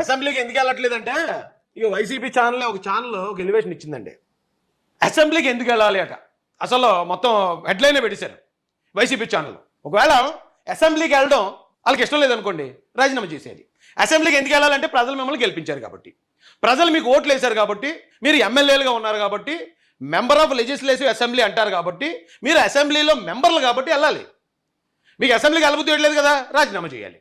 అసెంబ్లీకి ఎందుకు వెళ్ళట్లేదంటే ఇక వైసీపీ ఛానల్ ఒక ఛానల్ ఒక ఎలివేషన్ ఇచ్చిందండి. అసెంబ్లీకి ఎందుకు వెళ్ళాలి అట అసలు మొత్తం హెడ్లైనే పెట్టేశారు వైసీపీ ఛానల్. ఒకవేళ అసెంబ్లీకి వెళ్ళడం వాళ్ళకి ఇష్టం లేదనుకోండి, రాజీనామా చేసేది. అసెంబ్లీకి ఎందుకు వెళ్ళాలంటే ప్రజలు మిమ్మల్ని గెలిపించారు కాబట్టి, ప్రజలు మీకు ఓట్లు వేశారు కాబట్టి, మీరు ఎమ్మెల్యేలుగా ఉన్నారు కాబట్టి, మెంబర్ ఆఫ్ లెజిస్లేటివ్ అసెంబ్లీ అంటారు కాబట్టి, మీరు అసెంబ్లీలో మెంబర్లు కాబట్టి వెళ్ళాలి. మీకు అసెంబ్లీకి వెళ్ళబుద్ధి వేయట్లేదు కదా, రాజీనామా చేయాలి.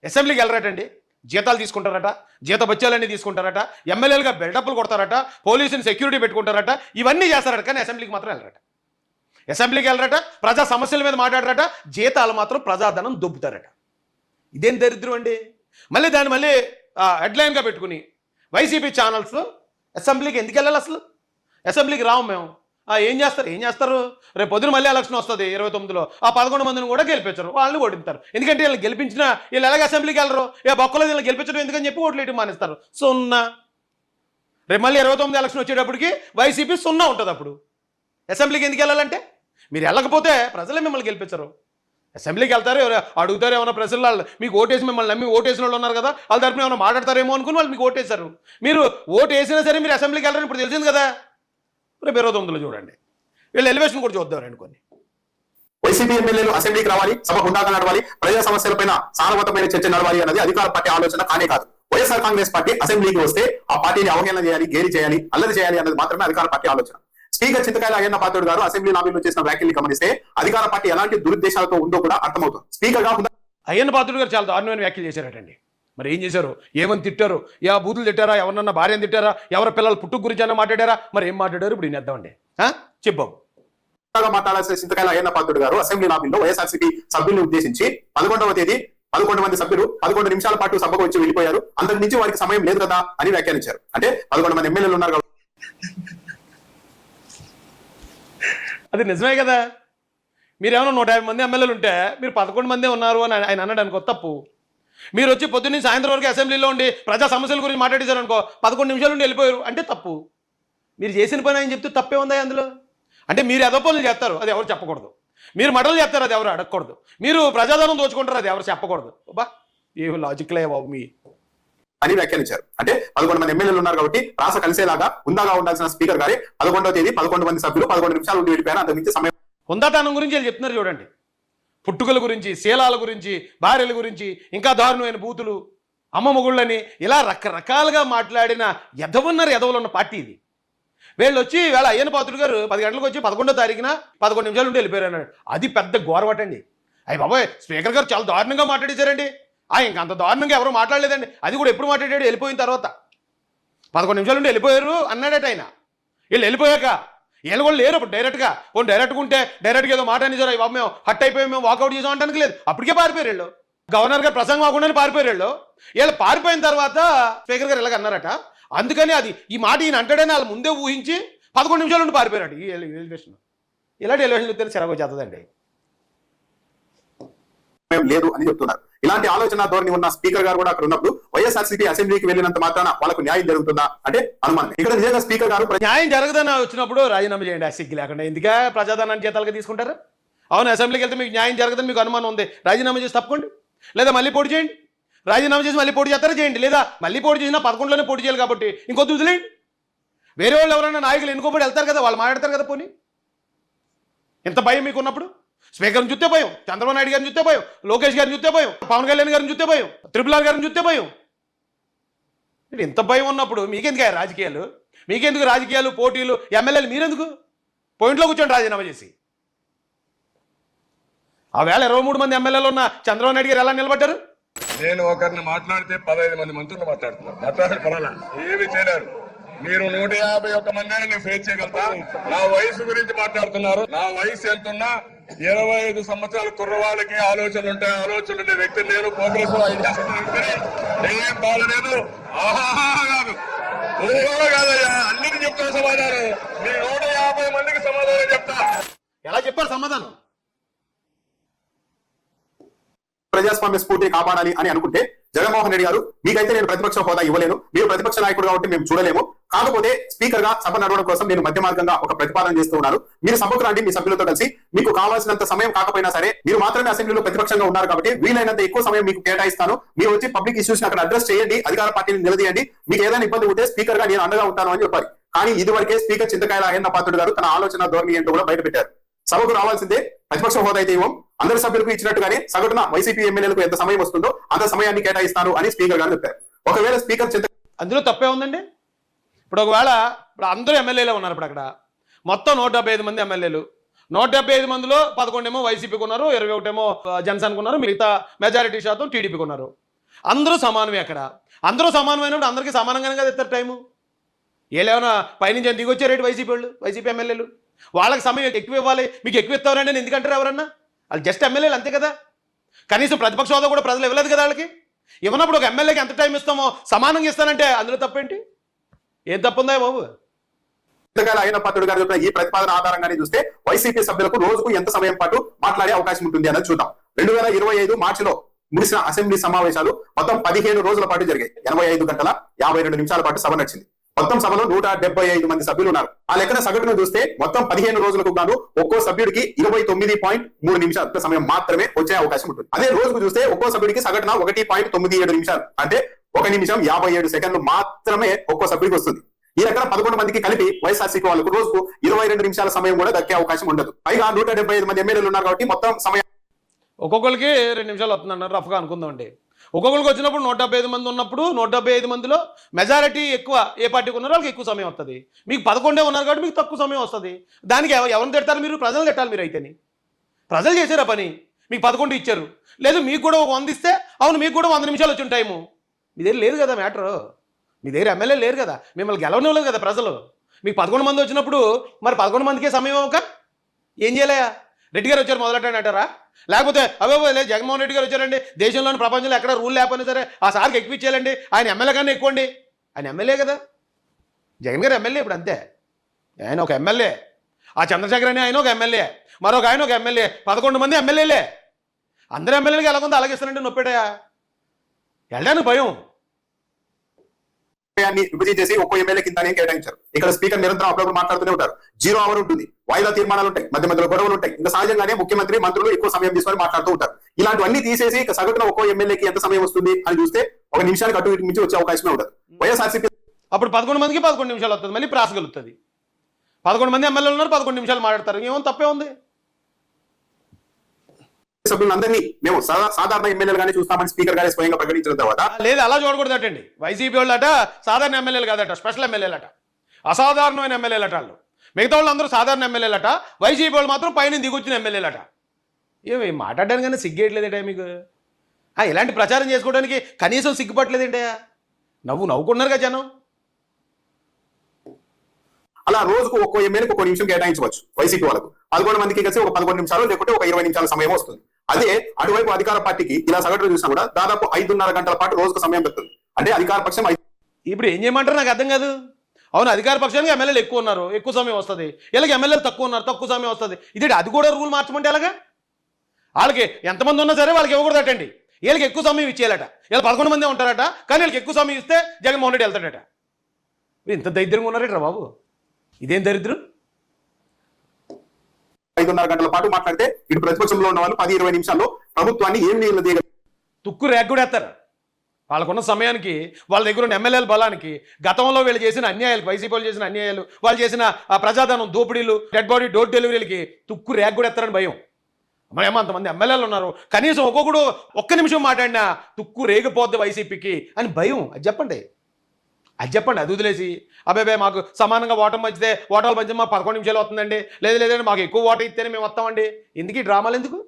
అసెంబ్లీకి వెళ్ళరాటండి, జీతాలు తీసుకుంటారట, జీత బత్యాలన్నీ తీసుకుంటారట, ఎమ్మెల్యేలుగా బిల్డప్లు కొడతారట, పోలీసుని సెక్యూరిటీ పెట్టుకుంటారట, ఇవన్నీ చేస్తారట. కానీ అసెంబ్లీకి మాత్రం వెళ్ళరట. అసెంబ్లీకి వెళ్ళరట, ప్రజా సమస్యల మీద మాట్లాడరట, జీతాలు మాత్రం ప్రజాధనం దొబ్బుతారట. ఇదేం దరిద్రం అండి. మళ్ళీ దాన్ని హెడ్లైన్గా పెట్టుకుని వైసీపీ ఛానల్స్ అసెంబ్లీకి ఎందుకు వెళ్ళాలి, అసలు అసెంబ్లీకి రాము మేము. ఏం చేస్తారు రేపు పొద్దున మళ్ళీ ఎలక్షన్ వస్తుంది 29లో. ఆ 11 మందిని కూడా గెలిపించరు, వాళ్ళని ఓడిస్తారు. ఎందుకంటే వీళ్ళు గెలిపించిన వీళ్ళు ఎలాగ అసెంబ్లీకి వెళ్ళరు, బొక్కలో వీళ్ళు గెలిపించడం ఎందుకని చెప్పి ఓట్లు వేయడం మానేస్తారు. 0. రేపు మళ్ళీ 29 ఎలక్షన్ వచ్చేటప్పటికి వైసీపీ 0 ఉంటుంది. అప్పుడు అసెంబ్లీకి ఎందుకు వెళ్ళాలంటే మీరు వెళ్ళకపోతే ప్రజలే మిమ్మల్ని గెలిపించరు. అసెంబ్లీకి వెళ్తారు, అడుగుతారు ఏమైనా ప్రజలు, వాళ్ళు మీకు ఓటేసి మిమ్మల్ని నమ్మి ఓటేసిన వాళ్ళు ఉన్నారు కదా, వాళ్ళ తరపున ఏమైనా మాట్లాడతారేమో అనుకుని వాళ్ళు మీకు ఓటేశారు. మీరు ఓటు వేసినా సరే మీరు అసెంబ్లీకి వెళ్ళరని ఇప్పుడు తెలిసింది కదా. రేపు 29లో చూడండి, వీళ్ళు ఎలివేషన్ కూడా చూద్దాం అనుకోండి. వైసీపీ ఎమ్మెల్యేలు అసెంబ్లీకి రావాలి, సభ హుందాగా నడవాలి, ప్రజా సమస్యలపైన సానువతమైన చర్చ నడవాలి అన్నది అధికార పార్టీ ఆలోచన కానే కాదు. వైఎస్ఆర్ కాంగ్రెస్ పార్టీ అసెంబ్లీకి వస్తే ఆ పార్టీని అవహేళన చేయాలి, గేలి చేయాలి, అల్లరి చేయాలి అన్నది మాత్రమే అధికార పార్టీ ఆలోచన. స్పీకర్ చింతకాయల అయ్యన్న పాత్రుడు గారు అసెంబ్లీ లాబీలో చేసిన వ్యాఖ్యల్ని గమనిస్తే అధికార పార్టీ ఎలాంటి దురుద్దేశాలతో ఉందో కూడా అర్థమవుతుంది. స్పీకర్ గా అయ్యన్న పాత్రుడు గారు చాలా దారుణమైన వ్యాఖ్యలు చేశారటండి. మరి ఏం చేశారు, ఏమని తిట్టారు, బూతులు తిట్టారా, ఎవరన్నా భార్యను తిట్టారా, ఎవరి పిల్లల పుట్టుకు గురించి అన్న మాట్లాడారా, మరి ఏం మాట్లాడారు ఇప్పుడు నేద్దామండి. చెప్పాము మాట్లాడాల్సిన చింతకాయల అయ్యన్న పాత్రుడు గారు అసెంబ్లీ లాబీలో వైఎస్ఆర్సీపీ సభ్యుల్ని ఉద్దేశించి 11వ తేదీ 11 మంది సభ్యులు 11 నిమిషాల పాటు సభకు వచ్చి వెళ్ళిపోయారు, అంతకు మించి వారికి సమయం లేదు కదా అని వ్యాఖ్యానించారు. అంటే 11 మంది ఎమ్మెల్యేలు ఉన్నారు కాబట్టి అది నిజమే కదా. మీరేమన్నా 150 మంది ఎమ్మెల్యేలు ఉంటే మీరు 11 మందే ఉన్నారు అని ఆయన అన్నాడు అనుకో, తప్పు. మీరు వచ్చి పొద్దున్న సాయంత్రం వరకు అసెంబ్లీలో ఉండి ప్రజా సమస్యల గురించి మాట్లాడేశారు అనుకో, 11 నిమిషాలు ఉండి వెళ్ళిపోయారు అంటే తప్పు. మీరు చేసిన పని ఆయన చెప్తే తప్పే ఉందా అందులో? అంటే మీరు ఎదో పనులు చేస్తారు, అది ఎవరు చెప్పకూడదు. మీరు మటలు చేస్తారు, అది ఎవరు అడగకూడదు. మీరు ప్రజాధనం దోచుకుంటారు, అది ఎవరు చెప్పకూడదు. బా ఏ లాజిక్లే బాబు మీ అని వ్యాఖ్యానించారు. అంటే 11 మంది ఎమ్మెల్యేలు ఉన్నారు కాబట్టి రాస కలిసేలాగా హుందాగా ఉండాల్సిన స్పీకర్ గారే 11వ తేదీ 11 మంది సభ్యులు 11 నిమిషాలు ఉండి వెళ్ళిపోయారు, అంతకు మించి సమయం. హుందాతనం గురించి వాళ్ళు చెప్తున్నారు చూడండి, పుట్టుకల గురించి, శీలాల గురించి, భార్యల గురించి, ఇంకా దారుణమైన బూతులు, అమ్మ మొగుళ్ళని, ఇలా రకరకాలుగా మాట్లాడిన ఎదవలు ఉన్న పార్టీ ఇది. వీళ్ళు వచ్చి వేళ అయ్యన్న పాత్రుడు గారు 10 గంటలకు వచ్చి 11వ తారీఖున 11 నిమిషాలు ఉండి వెళ్ళిపోయారు అన్నాడు. అది పెద్ద గోరవటండి. అయ్యి బాబాయ్, స్పీకర్ గారు చాలా దారుణంగా మాట్లాడేశారండి. ఇంకా అంత దారుణంగా ఎవరు మాట్లాడలేదండి. అది కూడా ఎప్పుడు మాట్లాడాడు, వెళ్ళిపోయిన తర్వాత 11 నిమిషాలు ఉండి వెళ్ళిపోయారు అన్నాడట ఆయన. వీళ్ళు వెళ్ళిపోయాక వీళ్ళు కూడా లేరు అప్పుడు డైరెక్ట్గా. డైరెక్ట్గా ఉంటే డైరెక్ట్గా ఏదో మాట అనేసారు, బాబు మేము హట్ అయిపోయి మేము వాకౌట్ చేసాం అంటానికి లేదు. అప్పటికే పారిపోయారు వీళ్ళు. గవర్నర్ గారు ప్రసంగం కాకుండానే పారిపోయారు వీళ్ళు పారిపోయిన తర్వాత స్పీకర్ గారు ఇలాగ అన్నారట. అందుకని అది ఈ మాట ఈయన అంటాడని వాళ్ళు ముందే ఊహించి 11 నిమిషాలు ఉండి పారిపోయారట. ఈ ఎలివేషన్, ఇలాంటి ఎలివేషన్లు తెలిసి చెరగ చేస్తుందండి. లేదు అని చెప్తున్నారు. ఇలాంటి ఆలోచన ధోరణి ఉన్న స్పీకర్ గారు కూడా అక్కడ ఉన్నప్పుడు వైఎస్ఆర్సీపీ అసెంబ్లీకి వెళ్ళినంత మాత్రాన వాళ్ళకు న్యాయం జరుగుతుందా అంటే అనుమానం. ఇక్కడ నిజంగా స్పీకర్ గారు న్యాయం జరగదని వచ్చినప్పుడు రాజీనామా చేయండి, సిగ్గు లేకుండా. ఎందుకే ప్రజాధనాన్ని జీతాలుగా తీసుకుంటారు? అవును, అసెంబ్లీకి వెళ్తే మీకు న్యాయం జరగదని మీకు అనుమానం ఉంది, రాజీనామా చేసి తప్పుకోండి, లేదా మళ్ళీ పోటీ చేయండి. రాజీనామా చేసి మళ్ళీ పోటీ చేస్తారా చేయండి, లేదా మళ్ళీ పోటీ చేసినా 11లోనే పోటీ చేయాలి కాబట్టి ఇంకొద్దు వదిలేండి. వేరే వాళ్ళు ఎవరైనా నాయకులు ఎన్నుకోబడి వెళ్తారు కదా, వాళ్ళు మాట్లాడతారు కదా. పోనీ ఎంత భయం మీకు ఉన్నప్పుడు? స్పీకర్ని చూస్తే భయం, చంద్రబాబు నాయుడు గారిని చూస్తే భయం, లోకేష్ గారిని చూస్తే భయం, పవన్ కళ్యాణ్ గారిని చూస్తే భయం, త్రిపుల్ గారిని చూస్తే భయం. ఇంత భయం ఉన్నప్పుడు మీకెందుకు రాజకీయాలు? మీకెందుకు రాజకీయాలు, పోటీలు, ఎమ్మెల్యేలు? మీరెందుకు పాయింట్లో కూర్చోండి రాజీనామా చేసి. ఆ వేళ 23 మంది ఎమ్మెల్యేలు ఉన్న చంద్రబాబు నాయుడు గారు ఎలా నిలబడ్డారు? నేను ఒకరిని మాట్లాడితే 15 మంది మంత్రులు మాట్లాడుతున్నారు, ఏమి చేయలేరు. మీరు 151 మందిని ఫేస్ చేయగలుగుతా. నా వయసు గురించి మాట్లాడుతున్నారు. నా వయసు ఎంతున్నా 25 సంవత్సరాల కుర్రవాళ్ళకి ఆలోచనలు ఉంటాయి. ఆలోచనలు ఉండే వ్యక్తి నేను. ప్రోగ్రెస్ ఏం బాగలేదు, ఆహా కాదు, ఓహో కాదయ్యా, అన్నిటి చెప్తాను సమాధానం. మీ 150 మందికి సమాధానం చెప్తా. ఎలా చెప్పారు సమాధానం? ప్రజాస్వామ్య స్ఫూర్తిని కాపాడాలి అని అనుకుంటే జగన్మోహన్ రెడ్డి గారు మీకైతే నేను ప్రతిపక్ష హోదా ఇవ్వలేను, మీరు ప్రతిపక్ష నాయకుడు కాబట్టి మేము చూడలేము, కాకపోతే స్పీకర్ గా సభ నడవడం కోసం నేను మధ్య మార్గంగా ఒక ప్రతిపాదన చేస్తూ ఉన్నాను. మీరు సభకు రండి మీ సభ్యులతో కలిసి, మీకు కావాల్సినంత సమయం కాకపోయినా సరే మీరు మాత్రమే అసెంబ్లీలో ప్రతిపక్షంగా ఉన్నారు కాబట్టి వీలైనంత ఎక్కువ సమయం మీకు కేటాయిస్తాను. మీరు వచ్చి పబ్లిక్ ఇష్యూస్ అక్కడ అడ్రస్ చేయండి, అధికార పార్టీని నిలదీయండి, మీకు ఏదైనా ఇబ్బంది ఉంటే స్పీకర్ గా నేను అండగా ఉంటాను అని చెప్పాలి. కానీ ఇదివరకే స్పీకర్ చింతకాయల అయ్యన్న పాత్రుడు గారు తన ఆలోచన ధోరణి ఏంటో కూడా బయట పెట్టారు. సభకు రావాల్సిందే, ప్రతిపక్ష హోదా అయితే ఇవ్వం, అందరి సభ్యులకు ఇచ్చినట్టుగానే సగటున వైసీపీ ఎమ్మెల్యేలకు ఎంత సమయం వస్తుందో అంత సమయాన్ని కేటాయిస్తాను అని స్పీకర్ గారు చెప్పారు. ఒకవేళ స్పీకర్ అందులో తప్పే ఉందండి. ఇప్పుడు ఒకవేళ ఇప్పుడు అందరూ ఎమ్మెల్యేలే ఉన్నారు. ఇప్పుడు అక్కడ మొత్తం 175 మంది ఎమ్మెల్యేలు, 175 మందిలో 11 ఏమో వైసీపీకి ఉన్నారు, 21 ఏమో జనసేనకు ఉన్నారు, మిగతా మెజారిటీ శాతం టీడీపీకి ఉన్నారు. అందరూ సమానమే. అక్కడ అందరూ సమానమైనప్పుడు అందరికీ సమానంగానే కదా ఇస్తారు టైము. ఏలేమైనా పైనుంచి దిగొచ్చే రేటు వైసీపీ ఎమ్మెల్యేలు వాళ్ళకి సమయం ఎక్కువ ఇవ్వాలి, మీకు ఎక్కువ ఇస్తారండి ఎందుకంటారు ఎవరన్నా? వాళ్ళు జస్ట్ ఎమ్మెల్యేలు అంతే కదా. కనీసం ప్రతిపక్ష హోదా కూడా ప్రజలు ఇవ్వలేదు కదా వాళ్ళకి. ఇవ్వనప్పుడు ఒక ఎమ్మెల్యేకి ఎంత టైం ఇస్తామో సమానంగా ఇస్తానంటే అందులో తప్పేంటి? ఏం తప్పుందా బాబు? అయిన పాత్రుడు గారు చెప్పిన ఈ ప్రతిపాదన ఆధారంగానే చూస్తే వైసీపీ సభ్యులకు రోజుకు ఎంత సమయం పాటు మాట్లాడే అవకాశం ఉంటుంది అన్నది చూద్దాం. 2025 మార్చిలో ముగిసిన అసెంబ్లీ సమావేశాలు మొత్తం 15 రోజుల పాటు జరిగాయి. 85 గంటల 52 నిమిషాల పాటు సభ నడిచింది. మొత్తం సభలో 175 మంది సభ్యులు ఉన్నారు. ఆ లెక్కన సగటును చూస్తే మొత్తం 15 రోజులకు గాను ఒక్కో సభ్యుడికి 29.3 నిమిషాల సమయం మాత్రమే వచ్చే అవకాశం ఉంటుంది. అదే రోజుకు చూస్తే ఒక్కో సభ్యుడికి సగటున 1.97 నిమిషాలు, అంటే 1 నిమిషం 57 సెకండ్లు మాత్రమే ఒక్కో సభ్యుడికి వస్తుంది. ఈ రకం 11 మందికి కలిపి వైఎస్ఆర్సీపీ వాళ్ళకు రోజుకు 22 నిమిషాల సమయం కూడా దక్కే అవకాశం ఉండదు. పైగా 175 మంది ఎమ్మెల్యేలు ఉన్నారు కాబట్టి మొత్తం సమయం ఒక్కొక్కరికి 2 నిమిషాలు వస్తుందన్నారు రఫ్గా అనుకుందామండి. ఒక్కొక్కరికి వచ్చినప్పుడు 175 మంది ఉన్నప్పుడు 175 మందిలో మెజారిటీ ఎక్కువ ఏ పార్టీకి ఉన్నారో వాళ్ళకి ఎక్కువ సమయం వస్తుంది. మీకు 11 ఉన్నారు కాబట్టి మీకు తక్కువ సమయం వస్తుంది. దానికి ఎవరిని తిడతారు మీరు? ప్రజలు తిట్టాలి మీరు. అయితేని ప్రజలు చేశారా పని? మీకు 11 ఇచ్చారు, లేదు మీకు కూడా 100 ఇస్తే అవును మీకు కూడా 100 నిమిషాలు వచ్చిన టైము. మీ దగ్గర లేదు కదా మ్యాటరు, మీ దగ్గర ఎమ్మెల్యే లేరు కదా, మిమ్మల్ని గెలవనివ్వలేదు కదా ప్రజలు. మీకు 11 మంది వచ్చినప్పుడు మరి 11 మందికే సమయం అవ్వక ఏం చేయలేయా? రెడ్డి గారు వచ్చారు మొదలెట్టండి అంటారా? లేకపోతే అవే లేదు జగన్మోహన్ రెడ్డి గారు వచ్చారండి, దేశంలోని ప్రపంచంలో ఎక్కడ రూల్ లేకపోయినా సరే ఆ సార్కి ఎక్కువ ఇచ్చేయాలండి, ఆయన ఎమ్మెల్యే కన్నా ఎక్కువండి. ఆయన ఎమ్మెల్యే కదా, జగన్ గారు ఎమ్మెల్యే. ఇప్పుడు అంతే, ఆయన ఒక ఎమ్మెల్యే. ఆ చంద్రశేఖర్ అని ఆయన ఒక ఎమ్మెల్యే, మరొక ఆయన ఒక ఎమ్మెల్యే, 11 మంది ఎమ్మెల్యేలే. అందరూ ఎమ్మెల్యేలకి ఎలాగుందో అలాగే ఇస్తానంటే నొప్పెటాయా? వెళ్ళడానికి భయం. విభజించేసి ఒక్కో ఎమ్మెల్యే కింద కేటాయించారు. ఇక్కడ స్పీకర్ నిరంతరం అప్పుడప్పుడు మాట్లాడుతూనే ఉంటారు. 0 అవర్ ఉంటుంది, వాయిదా తీర్మానాలు ఉంటాయి, మధ్య మధ్యలో గొడవలు ఉంటాయి. ఇంకా సహజంగానే ముఖ్యమంత్రి మంత్రులు ఎక్కువ సమయం తీసుకొని మాట్లాడుతూ ఉంటారు. ఇలాంటివన్నీ తీసేసి ఇక సగటున ఒక్కో ఎమ్మెల్యేకి ఎంత సమయం వస్తుంది అని చూస్తే 1 నిమిషానికి అటు ఇటు మించి వచ్చే అవకాశమే ఉండదు. వైఎస్ఆర్సీపీ అప్పుడు 11 మందికి 11 నిమిషాలు వస్తుంది, మళ్ళీ ప్రాసగలుగుతుంది. 11 మంది ఎమ్మెల్యేలు ఉన్నారు, 11 నిమిషాలు మాట్లాడతారు, ఏమో తప్పే ఉంది. సభ్యులందరినీ మేము సాధారణ ఎమ్మెల్యేలుగానే చూస్తామని స్పీకర్ గారే స్వయంగా ప్రకటించిన తర్వాత లేదు అలా చూడకూడదటండి. వైసీపీ వాళ్ళట సాధారణ ఎమ్మెల్యేలు కాదట, స్పెషల్ ఎమ్మెల్యేలట, అసాధారణమైన ఎమ్మెల్యేలట వాళ్ళు. మిగతా వాళ్ళు అందరూ సాధారణ ఎమ్మెల్యేలట, వైసీపీ వాళ్ళు మాత్రం పైన దిగొచ్చిన ఎమ్మెల్యేలట. ఏమి మాట్లాడడానికి కానీ సిగ్గేయట్లేదేటా మీకు? ఇలాంటి ప్రచారం చేసుకోవడానికి కనీసం సిగ్గుపట్టలేదేంటయా? నవ్వుకున్నారుగా జనం. అలా రోజుకు ఒక్కో ఎమ్మెల్యేకి 1 నిమిషం కేటాయించవచ్చు. వైసీపీ వాళ్ళకు 11 మందికి కలిసి ఒక 11 నిమిషాలు లేకుంటే ఒక 20 నిమిషాల సమయం వస్తుంది. అదే అటువైపు అధికార పార్టీకి ఇలా సగటున చూసినా కూడా దాదాపు 5.5 గంటల పాటు రోజుకు సమయం దొరుకుతుంది. అంటే అధికార పక్షం ఇప్పుడు ఏం చేయమంటారు నాకు అర్థం కాదు. అవును అధికార పక్షానికి ఎమ్మెల్యేలు ఎక్కువ ఉన్నారు, ఎక్కువ సమయం వస్తుంది, వీళ్ళకి ఎమ్మెల్యేలు తక్కువ ఉన్నారు, తక్కువ సమయం వస్తుంది. ఇది అది కూడా రూల్ మార్చమంటే ఎలాగా? వాళ్ళకి ఎంతమంది ఉన్నా సరే వాళ్ళకి ఇవ్వకూడదటండి, వీళ్ళకి ఎక్కువ సమయం ఇచ్చేయాలట. వీళ్ళు 11 మంది ఉంటారట, కానీ వీళ్ళకి ఎక్కువ సమయం ఇస్తే జగన్మోహన్ రెడ్డి వెళ్తాడట. ఇంత దరిద్రంగా ఉన్నారట బాబు, ఇదేం దరిద్రం? 5.5 గంటల పాటు మాట్లాడితే ఇటు ప్రతిపక్షంలో ఉన్న వాళ్ళు 10-20 నిమిషాల్లో ప్రభుత్వాన్ని ఏం నీళ్ళు తుక్కు రేగ్గూడేస్తారు. వాళ్ళకున్న సమయానికి, వాళ్ళ దగ్గర ఉన్న ఎమ్మెల్యేల బలానికి, గతంలో వీళ్ళు చేసిన అన్యాయాలు, వైసీపీ వాళ్ళు చేసిన అన్యాయాలు, వాళ్ళు చేసిన ఆ ప్రజాధనం దోపిడీలు, డెడ్ బాడీ డోర్ డెలివరీలకి తుక్కు రేగ్గూడేస్తారని భయం. ఏమో అంతమంది ఎమ్మెల్యేలు ఉన్నారు, కనీసం ఒక్కొక్కడు 1 నిమిషం మాట్లాడినా తుక్కు రేగిపోద్ది వైసీపీకి అని భయం. అది చెప్పండి, అది వదిలేసి అబ్బాయి మాకు సమానంగా ఓటం పంచితే ఓటాలు పంచి మాకు 11 నిమిషాలు వస్తుందండి, లేదంటే మాకు ఎక్కువ ఓట ఇస్తేనే మేము వస్తామండి. ఎందుకు ఈ డ్రామాలు ఎందుకు?